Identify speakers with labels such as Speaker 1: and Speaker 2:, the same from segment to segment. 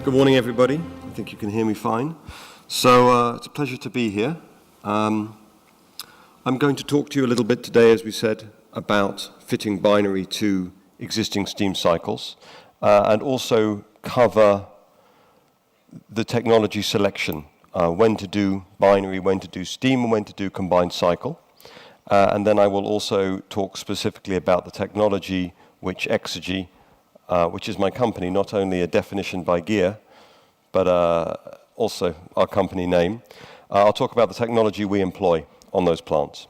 Speaker 1: Good morning, everybody. I think you can hear me fine. So it's a pleasure to be here. I'm going to talk to you a little bit today, as we said, about fitting binary to existing steam cycles, and also cover the technology selection, when to do binary, when to do steam, and when to do combined cycle. And then I will also talk specifically about the technology which EXERGY, which is my company, not only a definition by gear, but also our company name. I'll talk about the technology we employ on those plants.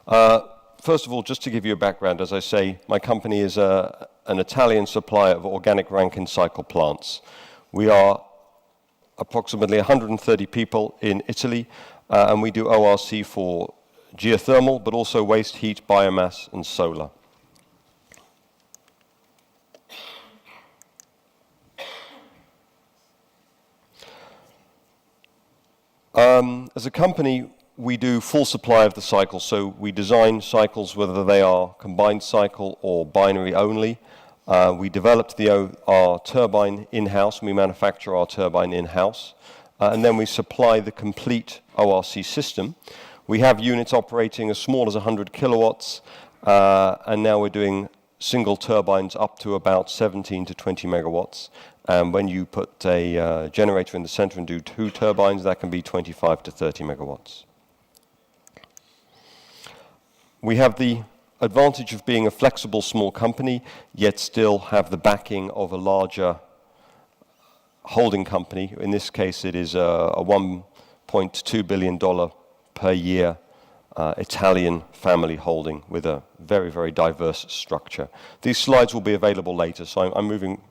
Speaker 1: First of all, just to give you a background, as I say, my company is an Italian supplier of organic Rankine cycle plants. We are approximately 130 people in Italy, and we do ORC for geothermal, but also waste heat, biomass, and solar. As a company, we do full supply of the cycle, so we design cycles whether they are combined cycle or binary only. We developed our turbine in-house, we manufacture our turbine in-house, and then we supply the complete ORC system. We have units operating as small as 100 kilowatts, and now we're doing single turbines up to about 17 to 20 megawatts. And when you put a generator in the center and do 2 turbines, that can be 25 to 30 megawatts. We have the advantage of being a flexible small company, yet still have the backing of a larger holding company. In this case, it is a $1.2 billion per year Italian family holding with a very, very diverse structure. These slides will be available later, so I'm moving,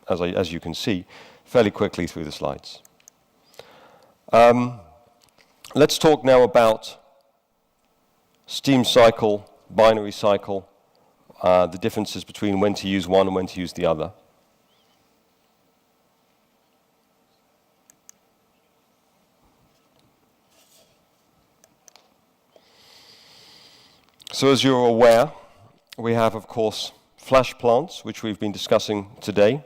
Speaker 1: as you can see, fairly quickly through the slides. Let's talk now about steam cycle, binary cycle, the differences between when to use one and when to use the other. So as you're aware, we have, of course, flash plants, which we've been discussing today.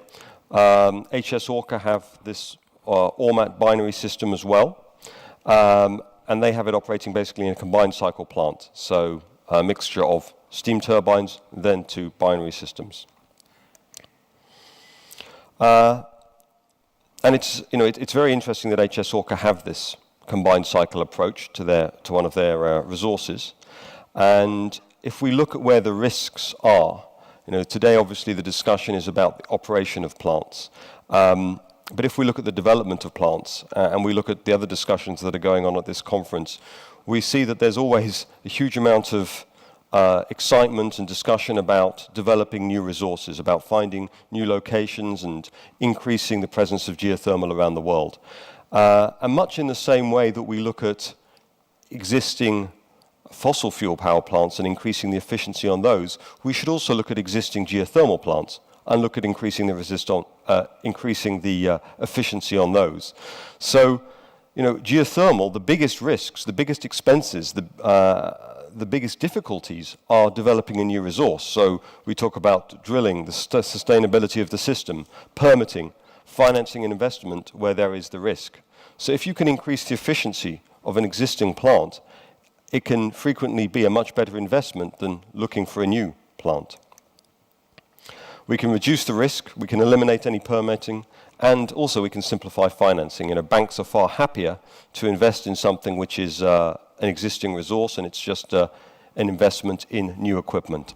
Speaker 1: HS Orca have this ORMAT binary system as well, and they have it operating basically in a combined cycle plant, so a mixture of steam turbines, then to binary systems. And it's very interesting that HS Orca have this combined cycle approach to one of their resources. And if we look at where the risks are, today obviously the discussion is about the operation of plants. But if we look at the development of plants, and we look at the other discussions that are going on at this conference, we see that there's always a huge amount of excitement and discussion about developing new resources, about finding new locations and increasing the presence of geothermal around the world. And much in the same way that we look at existing fossil fuel power plants and increasing the efficiency on those, we should also look at existing geothermal plants and look at increasing the efficiency on those. So, geothermal, the biggest risks, the biggest expenses, the biggest difficulties are developing a new resource. So we talk about drilling, the sustainability of the system, permitting, financing and investment where there is the risk. So if you can increase the efficiency of an existing plant, it can frequently be a much better investment than looking for a new plant. We can reduce the risk, we can eliminate any permitting, and also we can simplify financing. Banks are far happier to invest in something which is an existing resource, and it's just an investment in new equipment.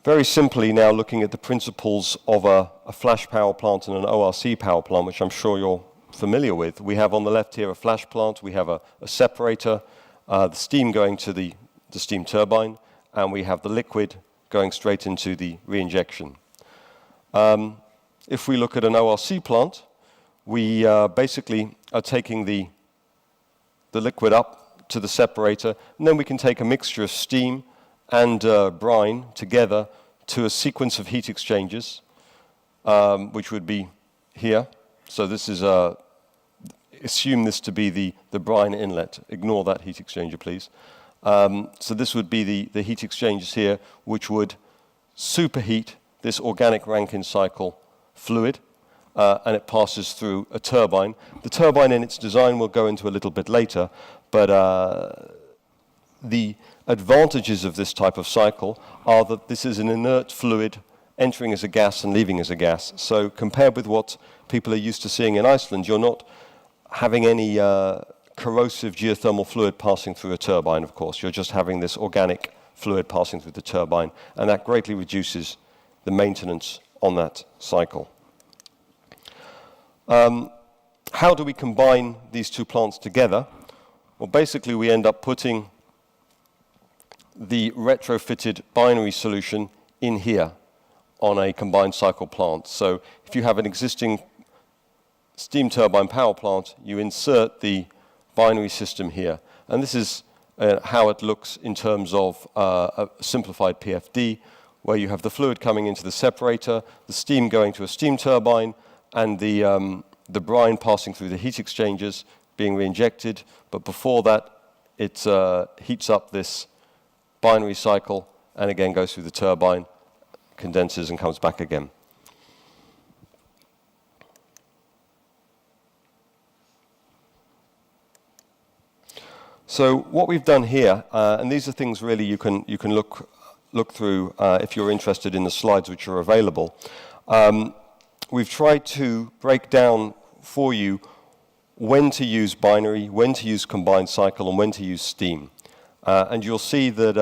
Speaker 1: Very simply now, looking at the principles of a flash power plant and an ORC power plant, which I'm sure you're familiar with. We have on the left here a flash plant, we have a separator, the steam going to the steam turbine, and we have the liquid going straight into the reinjection. If we look at an ORC plant, we basically are taking the liquid up to the separator, and then we can take a mixture of steam and brine together to a sequence of heat exchangers, which would be here. So this is assume this to be the brine inlet. Ignore that heat exchanger, please. So this would be the heat exchangers here, which would superheat this organic Rankine cycle fluid, and it passes through a turbine. The turbine in its design we'll go into a little bit later, but the advantages of this type of cycle are that this is an inert fluid entering as a gas and leaving as a gas. So compared with what people are used to seeing in Iceland, you're not having any corrosive geothermal fluid passing through a turbine, of course. You're just having this organic fluid passing through the turbine, and that greatly reduces the maintenance on that cycle. How do we combine these two plants together? Well, basically we end up putting the retrofitted binary solution in here on a combined cycle plant. So if you have an existing steam turbine power plant, you insert the binary system here. And this is how it looks in terms of a simplified PFD, where you have the fluid coming into the separator, the steam going to a steam turbine, and the brine passing through the heat exchangers, being reinjected. But before that, it heats up this binary cycle and again goes through the turbine, condenses and comes back again. So what we've done here, and these are things really you can look through if you're interested in the slides which are available. We've tried to break down for you when to use binary, when to use combined cycle, and when to use steam. And you'll see that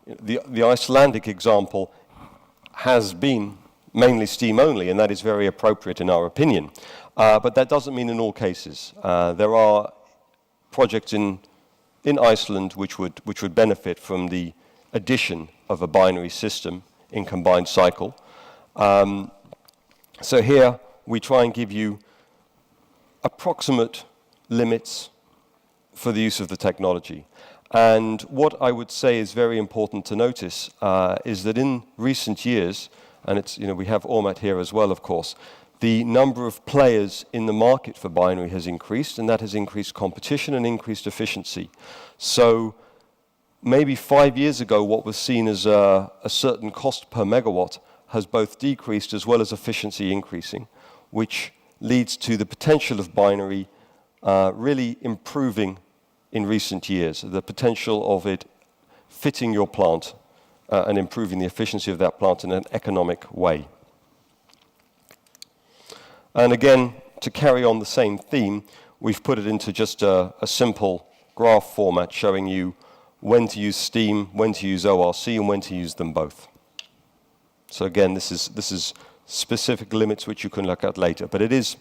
Speaker 1: the Icelandic example has been mainly steam only, and that is very appropriate in our opinion. But that doesn't mean in all cases. There are projects in Iceland which would benefit from the addition of a binary system in combined cycle. So here we try and give you approximate limits for the use of the technology. And what I would say is very important to notice is that in recent years, and it's, we have Ormat here as well, of course, the number of players in the market for binary has increased, and that has increased competition and increased efficiency. So maybe 5 years ago, what was seen as a certain cost per megawatt has both decreased as well as efficiency increasing, which leads to the potential of binary really improving in recent years, the potential of it fitting your plant and improving the efficiency of that plant in an economic way. And again, to carry on the same theme, we've put it into just a simple graph format showing you when to use steam, when to use ORC, and when to use them both. So again, this is specific limits which you can look at later, but it is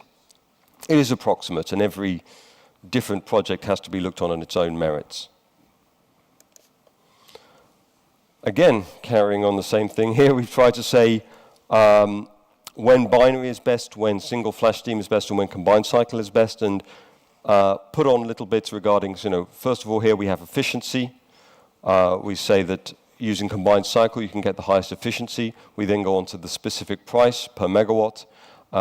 Speaker 1: approximate, and every different project has to be looked on its own merits. Again, carrying on the same thing here, we've tried to say when binary is best, when single flash steam is best, and when combined cycle is best, and put on little bits regarding, first of all here we have efficiency. We say that using combined cycle you can get the highest efficiency. We then go on to the specific price per megawatt.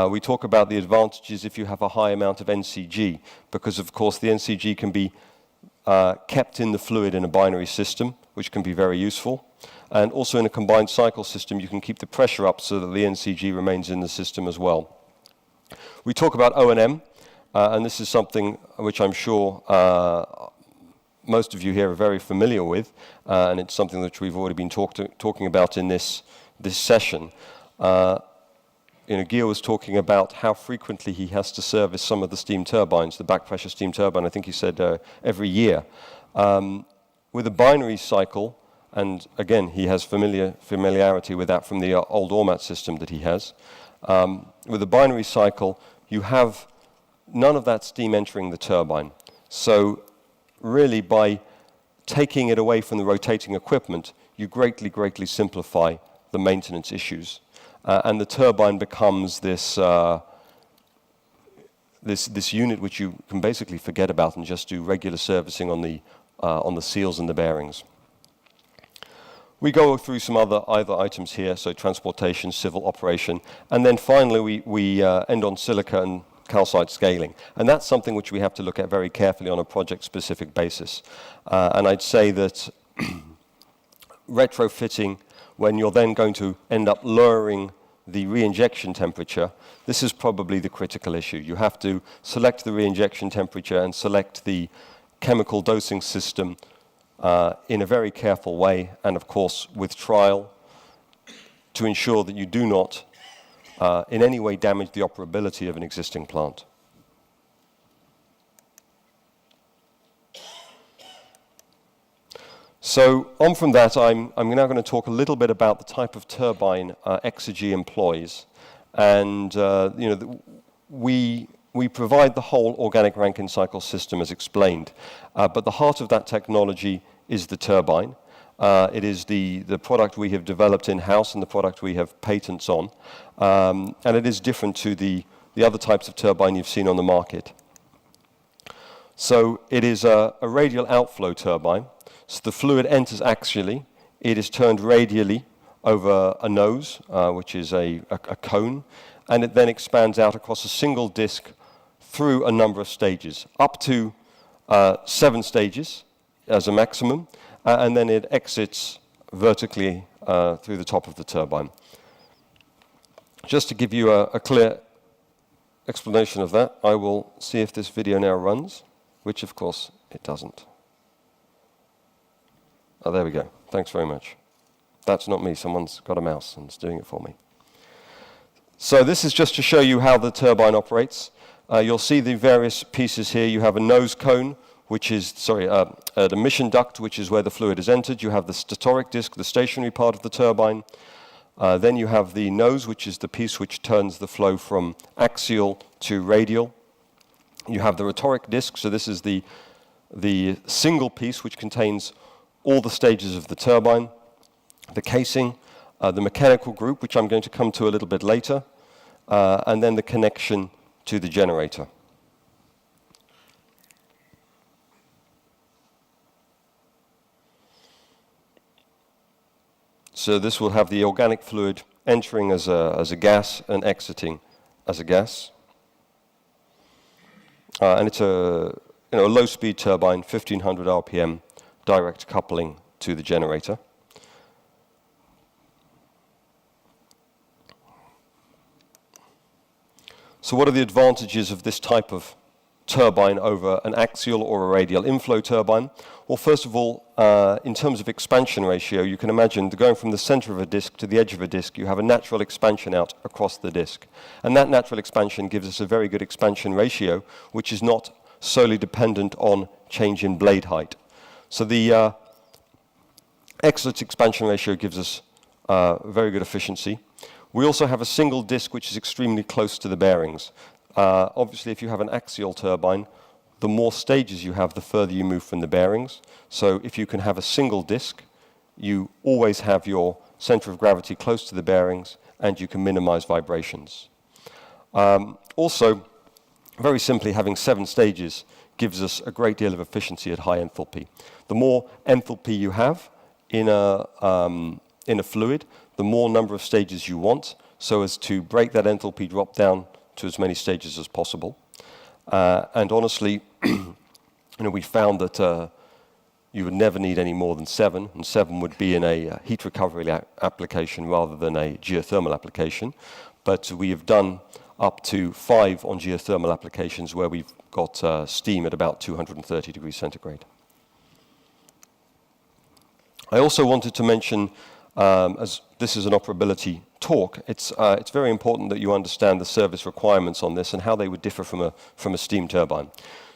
Speaker 1: We talk about the advantages if you have a high amount of NCG, because of course the NCG can be kept in the fluid in a binary system, which can be very useful. And also in a combined cycle system, you can keep the pressure up so that the NCG remains in the system as well. We talk about O&M, and this is something which I'm sure most of you here are very familiar with, and it's something that we've already been talking about in this session. Geir was talking about how frequently he has to service some of the steam turbines, the back pressure steam turbine, I think he said every year. With a binary cycle, and again, he has familiarity with that from the old Ormat system that he has. With a binary cycle, you have none of that steam entering the turbine. So really, by taking it away from the rotating equipment, you greatly, greatly simplify the maintenance issues. And the turbine becomes this unit which you can basically forget about and just do regular servicing on the seals and the bearings. We go through some other items here, so transportation, civil operation, and then finally we end on silica and calcite scaling. And that's something which we have to look at very carefully on a project-specific basis. And I'd say that retrofitting when you're then going to end up lowering the reinjection temperature, this is probably the critical issue. You have to select the reinjection temperature and select the chemical dosing system in a very careful way, and of course with trial, to ensure that you do not in any way damage the operability of an existing plant. So on from that, I'm now going to talk a little bit about the type of turbine EXERGY employs. And we provide the whole organic Rankine cycle system as explained. But the heart of that technology is the turbine. It is the product we have developed in-house and the product we have patents on. And it is different to the other types of turbine you've seen on the market. So it is a radial outflow turbine. So the fluid enters axially. It is turned radially over a nose, which is a cone, and it then expands out across a single disc through a number of stages, up to 7 stages as a maximum, and then it exits vertically through the top of the turbine. Just to give you a clear explanation of that, I will see if this video now runs, which of course it doesn't. Oh, there we go. Thanks very much. That's not me. Someone's got a mouse and is doing it for me. So this is just to show you how the turbine operates. You'll see the various pieces here. You have a nose cone, which is, the emission duct, which is where the fluid is entered. You have the statoric disc, the stationary part of the turbine. Then you have the nose, which is the piece which turns the flow from axial to radial. You have the rotoric disc, so this is the single piece which contains all the stages of the turbine, the casing, the mechanical group, which I'm going to come to a little bit later, and then the connection to the generator. So this will have the organic fluid entering as a gas and exiting as a gas. And it's a low-speed turbine, 1500 RPM, direct coupling to the generator. So what are the advantages of this type of turbine over an axial or a radial inflow turbine? Well, first of all, in terms of expansion ratio, you can imagine going from the center of a disk to the edge of a disk, you have a natural expansion out across the disk. And that natural expansion gives us a very good expansion ratio, which is not solely dependent on change in blade height. So the excellent expansion ratio gives us very good efficiency. We also have a single disc which is extremely close to the bearings. Obviously, if you have an axial turbine, the more stages you have, the further you move from the bearings. So if you can have a single disc, you always have your center of gravity close to the bearings and you can minimize vibrations. Also, very simply, having 7 stages gives us a great deal of efficiency at high enthalpy. The more enthalpy you have in a fluid, the more number of stages you want, so as to break that enthalpy drop down to as many stages as possible. And honestly, we found that you would never need any more than 7, and 7 would be in a heat recovery application rather than a geothermal application. But we have done up to 5 on geothermal applications where we've got steam at about 230 degrees centigrade. I also wanted to mention, as this is an operability talk, it's very important that you understand the service requirements on this and how they would differ from a steam turbine.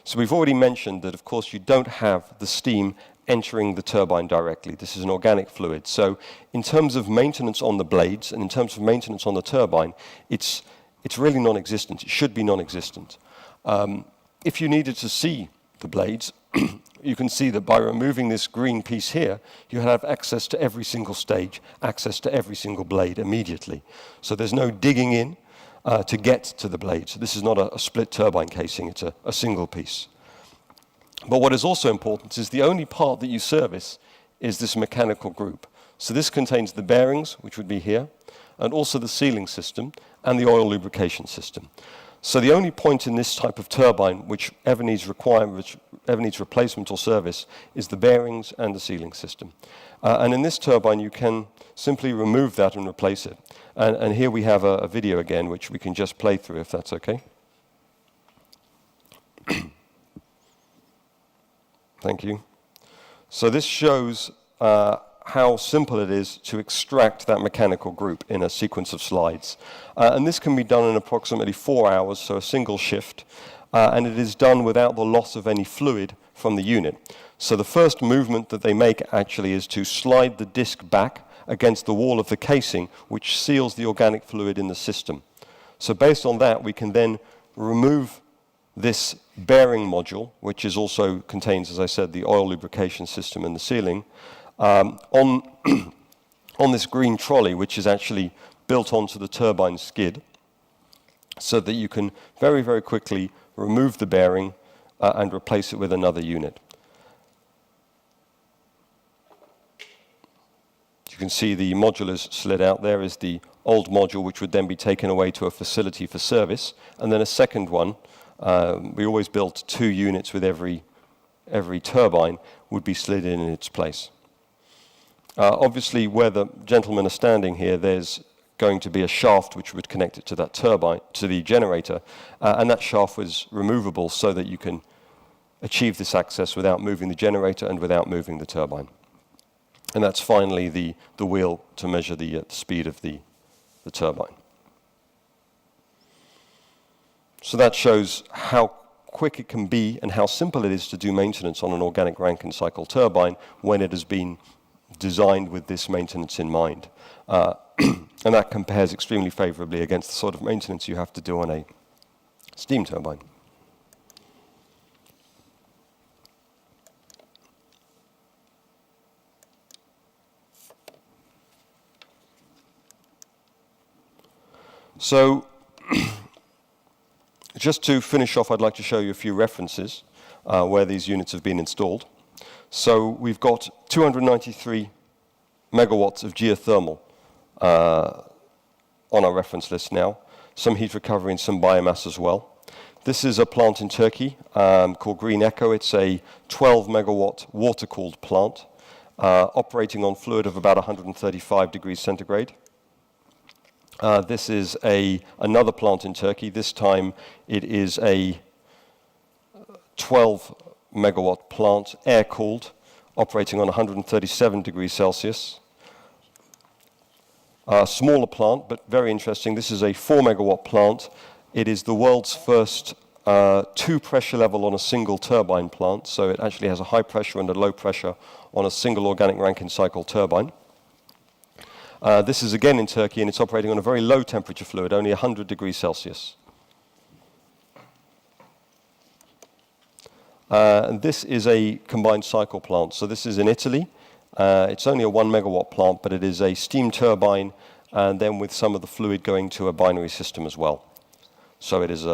Speaker 1: So we've already mentioned that, of course, you don't have the steam entering the turbine directly. This is an organic fluid. So in terms of maintenance on the blades and in terms of maintenance on the turbine, it's really non-existent. It should be non-existent. If you needed to see the blades, you can see that by removing this green piece here, you have access to every single stage, access to every single blade immediately. So there's no digging in to get to the blade. So this is not a split turbine casing, it's a single piece. But what is also important is the only part that you service is this mechanical group. So this contains the bearings, which would be here, and also the sealing system and the oil lubrication system. So the only point in this type of turbine which ever needs replacement or service is the bearings and the sealing system. And in this turbine you can simply remove that and replace it. And here we have a video again which we can just play through if that's okay. Thank you. So this shows how simple it is to extract that mechanical group in a sequence of slides. And this can be done in approximately 4 hours, so a single shift, and it is done without the loss of any fluid from the unit. So the first movement that they make actually is to slide the disc back against the wall of the casing, which seals the organic fluid in the system. So based on that, we can then remove this bearing module, which is also contains, as I said, the oil lubrication system and the sealing, on this green trolley, which is actually built onto the turbine skid, so that you can very, very quickly remove the bearing and replace it with another unit. You can see the modulars slid out. There is the old module, which would then be taken away to a facility for service, and then a second one. We always built 2 units with every turbine would be slid in its place. Obviously, where the gentlemen are standing here, there's going to be a shaft which would connect it to that turbine, to the generator, and that shaft was removable so that you can achieve this access without moving the generator and without moving the turbine. And that's finally the wheel to measure the speed of the turbine. So that shows how quick it can be and how simple it is to do maintenance on an organic Rankine cycle turbine when it has been designed with this maintenance in mind. And that compares extremely favorably against the sort of maintenance you have to do on a steam turbine. So, just to finish off, I'd like to show you a few references where these units have been installed. So we've got 293 megawatts of geothermal on our reference list now, some heat recovery and some biomass as well. This is a plant in Turkey called Green Echo. It's a 12 megawatt water-cooled plant operating on fluid of about 135 degrees centigrade. This is another plant in Turkey. This time it is a 12 megawatt plant, air-cooled, operating on 137 degrees Celsius. A smaller plant, but very interesting. This is a 4 megawatt plant. It is the world's first 2 pressure level on a single turbine plant, so it actually has a high pressure and a low pressure on a single organic Rankine cycle turbine. This is again in Turkey, and it's operating on a very low temperature fluid, only 100 degrees Celsius. And this is a combined cycle plant. So this is in Italy. It's only a 1 megawatt plant, but it is a steam turbine, and then with some of the fluid going to a binary system as well. So it is,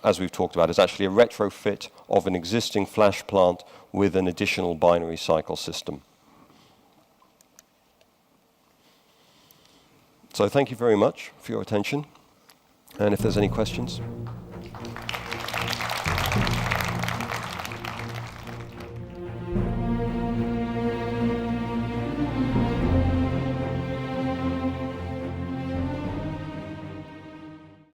Speaker 1: as we've talked about, it's actually a retrofit of an existing flash plant with an additional binary cycle system. So thank you very much for your attention, and if there's any questions.